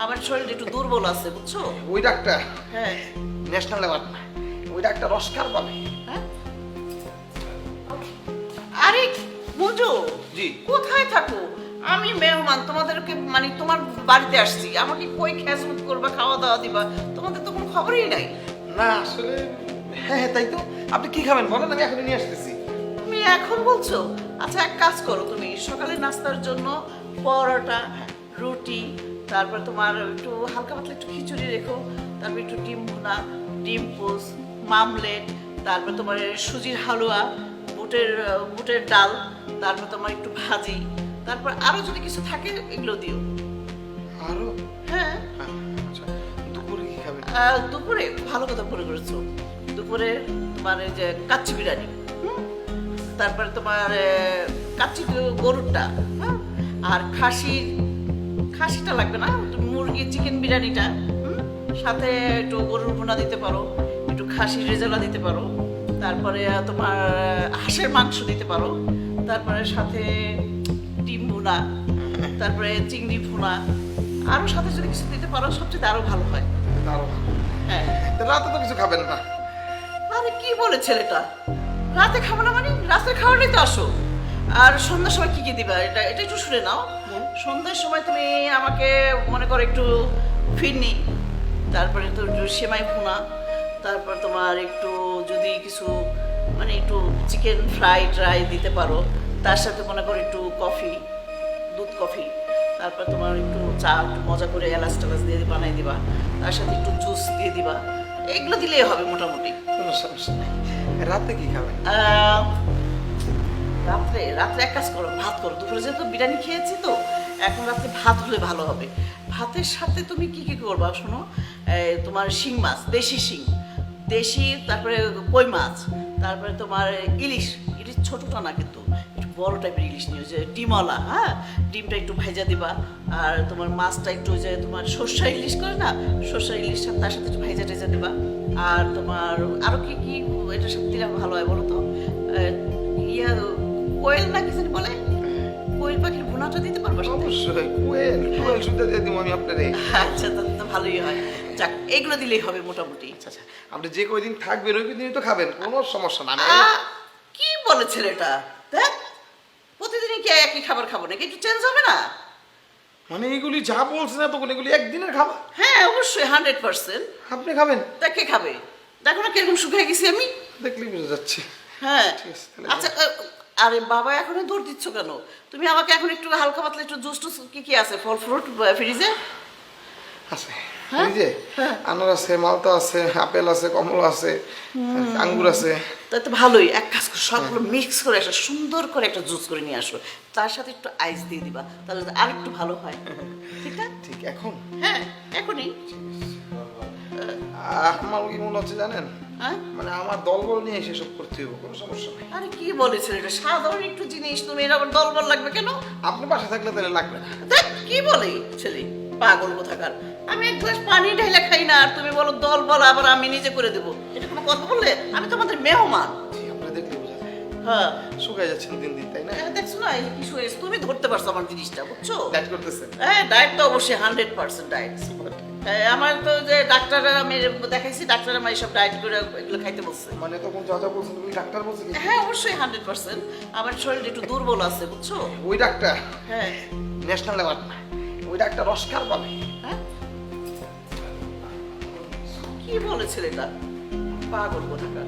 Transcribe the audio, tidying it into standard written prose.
আমার শরীরটা একটু দুর্বল আছে বুঝছো। ওই ডাক্তার হ্যাঁ ন্যাশনাল লেভেল না, ওই ডাক্তার অস্কার পাবে। হ্যাঁ আরে মঞ্জু, জি। কোথায় থাকো? আমি মেহমান, তোমাদেরকে মানে তোমার বাড়িতে আসছি, আমাকে কই খেজমত করবা, খাওয়া দাওয়া দিবা, তোমাদের তো কোনো খবরই নাই। না আসলে হ্যাঁ হ্যাঁ তাই তো। আপনি কি খাবেন বলেন, আমি এখনই নিয়ে আসতেছি। তুমি এখন বলছো? আচ্ছা এক কাজ করো, তুমি সকালে নাস্তার জন্য পরোটা, রুটি, তারপর তোমার একটু হালকা পাতলা একটু খিচুড়ি রেখো, তারপর একটু ডিম ভুনা, ডিম পোস্ট, মামলেট, তারপর তোমার সুজির হালুয়া, বুটের ডাল, তারপর তোমার একটু ভাজি, তারপর আরো যদি কিছু থাকে এগুলো দিও। আরো হ্যাঁ হ্যাঁ, আচ্ছা দুপুরে কি খাবেন? দুপুরে ভালো কথা মনে করেছো, দুপুরে তোমার এই যে কাচ্চি বিরিয়ানি, তারপরে তোমার কাচ্চি গরুরটা, হ্যাঁ, আর খাসিটা লাগবে না, মুরগি চিকেন বিরিয়ানিটা, সাথে একটু গরুর ভুনা দিতে পারো, একটু খাসির রেজালা দিতে পারো, তারপরে তোমার হাঁসের মাংস দিতে পারো, তারপরে সাথে ডিম ভুনা, তারপরে চিংড়ি ভুনা, আরো সাথে যদি কিছু দিতে পারো সবচেয়ে আরো ভালো হয়। আরো হ্যাঁ তো রাতে তো কিছু খাবেন না? আরে কি বলে ছেলেটা, রাতে খাবো না মানে? রাতে খাওয়ারই তো আসো। আর সন্ধ্যার সময় কি কি দিবা, এটা একটু শুনে নাও। সন্ধ্যার সময় তুমি আমাকে মনে করো একটু ফিরনি, তারপরে তো একটু সেমাই ভুনা, তারপর তোমার একটু যদি কিছু মানে একটু চিকেন ফ্রাই ট্রাই দিতে পারো, তার সাথে মনে করো একটু কফি, দুধ কফি, তারপর তোমার একটু চা, একটু মজা করে এলাচ টেলাচ দিয়ে বানাই দিবা, তার সাথে একটু জুস দিয়ে দিবা, এগুলো দিলেই হবে মোটামুটি। কোনো সমস্যা নেই। রাতে কি খাবেন? রাত্রে রাত্রে এক কাজ করো, ভাত করো, দুপুরে যেহেতু বিরিয়ানি খেয়েছি তো এখন রাত্রে ভাত হলে ভালো হবে। ভাতের সাথে তুমি কি কি করবা শোনো, তোমার শিং মাছ, দেশি, তারপরে কই মাছ, তারপরে তোমার ইলিশ ছোটটা না কিন্তু একটু বড় টাইপের ইলিশ নিয়ে, যে ডিমওয়ালা, হ্যাঁ, ডিমটা একটু ভেজা দিবা, আর তোমার মাছটা একটু যে তোমার সর্ষা ইলিশ করে না, সর্ষা ইলিশটা তার সাথে একটু ভেজা টেজা দিবা। আর তোমার আরো কি কি এটার সাথে দিলে ভালো হয় বলো তো, ইয়া কোয়েল না কি জানি বলে, কোয়েল পাখির ভুনাটা দিতে পারবো সাথে? অবশ্যই কোয়েল সুদ্ধা দিয়ে দিব আমি আপনারে। আচ্ছা তাহলে তো ভালোই হয়, যাক এগুলো দিলেই হবে মোটামুটি। আচ্ছা আপনি যে কয়দিন থাকবেন ওই কয়দিনই তো খাবেন, কোনো সমস্যা না। কি বলে ছেলেটা, দেখ প্রতিদিনই কি একই খাবার খাবো নাকি, একটু চেঞ্জ হবে না? মানে এগুলি যা বলছেন তখন এগুলি একদিনের খাবার? হ্যাঁ অবশ্যই 100%। আপনি খাবেন? দেখ কে খাবে, দেখো না কিরকম শুকিয়ে গেছি আমি। দেখলেই বুঝা যাচ্ছে। হ্যাঁ ঠিক আছে, তাহলে আচ্ছা আরে বাবা এখনো দৌড় দিচ্ছ কেন? তুমি আমাকে এখন একটু হালকা পাতলা একটু জুস টুস কি কি আছে, ফল ফ্রুট ফ্রিজে আছে হ্যাঁ? এই যে হ্যাঁ। আনার আছে, মালটা আছে, আপেল আছে, কমলা আছে, আঙ্গুর আছে। তাই তো ভালোই, এক কাজ করো সবগুলো মিক্স করে একটা সুন্দর করে একটা জুস করে নিয়ে আসো, তার সাথে একটু আইস দিয়ে দিবা, তাহলে আর একটু ভালো হয়। ঠিক আছে ঠিক এখন হ্যাঁ এখনই। আমার কি মনে হচ্ছে জানেন, হ্যাঁ মানে আমার দলবল নিয়ে সেসব করতে হবে, কোনো সমস্যা নেই। আরে কি বলেছেন, এটা সাধারণ একটু জিনিস, তুমি এর আবার দলবল লাগবে কেন? আপনি বাসা থাকলে তাহলে লাগবে না। দেখ কি বলে ছেলে, পাগল কোথাকার। আমি এক গ্লাস পানি ঢাইলে খাই না, আর তুমি বলো দলবল, আবার আমি নিজে করে দেবো, এটা কোনো কথা বললে? আমি তোমাদের মেহমান। জি, আপনি দেখলে বোঝা যায় হ্যাঁ শুকায় যাচ্ছেন দিন দিন, তাই না? দেখছো না এই যে কি শুয়েছে, তুমি ধরতে পারছো আমার জিনিসটা, বুঝছো? ডায়েট করতেছেন? হ্যাঁ ডায়েট তো অবশ্যই 100% ডায়েট। আমার তো যে ডাক্তাররা আমি দেখাইছি, ডাক্তার আমার এইসব ডায়েট করে এগুলো খাইতে বলছে। মানে তখন যা যা বলছেন ওই ডাক্তার বলছে কি? হ্যাঁ অবশ্যই 100%। আমার শরীর একটু দুর্বল আছে বুঝছো। ওই ডাক্তার হ্যাঁ ন্যাশনাল লেভেল না, ওই ডাক্তার অস্কার পাবে। হ্যাঁ কি বলে ছেলেটা, পাগল কোথাকার।